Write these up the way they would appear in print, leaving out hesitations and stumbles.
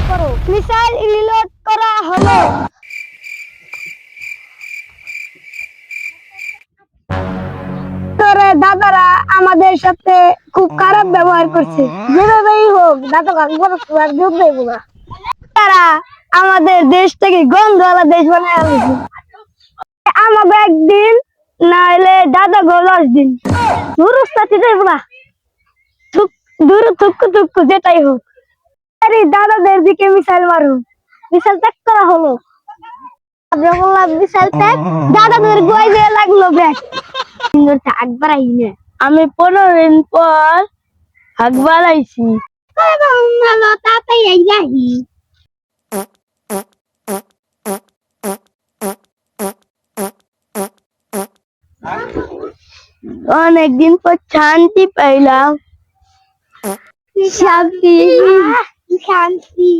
করো। Missile reload করা হলো। তোরে দাদারা আমাদের সাথে খুব খারাপ ব্যবহার করছে, যেভাবেই হোক দাদা কাকবার যোগ দেব না। তারা আমাদের দেশ থেকে গন্ধওয়ালা দেশ বানায় আনছে। আমাকে একদিন না হলে দাদা গো 10 দিন দূরস্থাতে যাইব না, দূর থুকু থুকু যেটাই হোক। আরে দাদাদের দিকে মিসাইল মারো, মিসাইল ত্যাগ করা হলো। বললাম মিসাইল ত্যাগ, দাদাদের গোয় দিয়ে লাগলো ব্যাগ। হাক বাড়াইনি, আমি 15 দিন পর হাক বাড়াইছি। তাড়াতাড়ি যাই। অনেকদিন পর শান্তি পাইলাম। শান্তি শান্তি।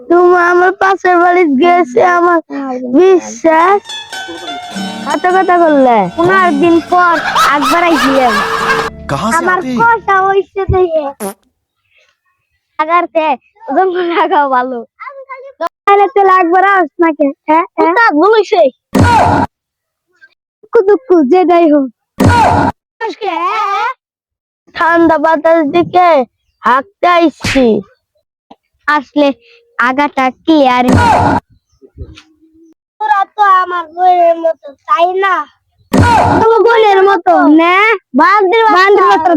তুমি আমার পাশের বাড়ি গেছে, আমার বিশ্বাস কত কথা করলে। 15 দিন পর একবার আইছিলাম। আমার কথা হইছে দেখে আগারতে জঙ্গল লাগাও ভালো। তাহলে তো একবার আস নাকি? হ্যাঁ তা বলিছে কুদুকু যেটাই হোক। ঠান্ডা বাতাস দিকে হাঁকতে আইছি, আসলে আগাটা ক্লিয়ার। তোরা তো আমার বোনের মতো, তাই না? বোনের মতো না, বান্দির মতো।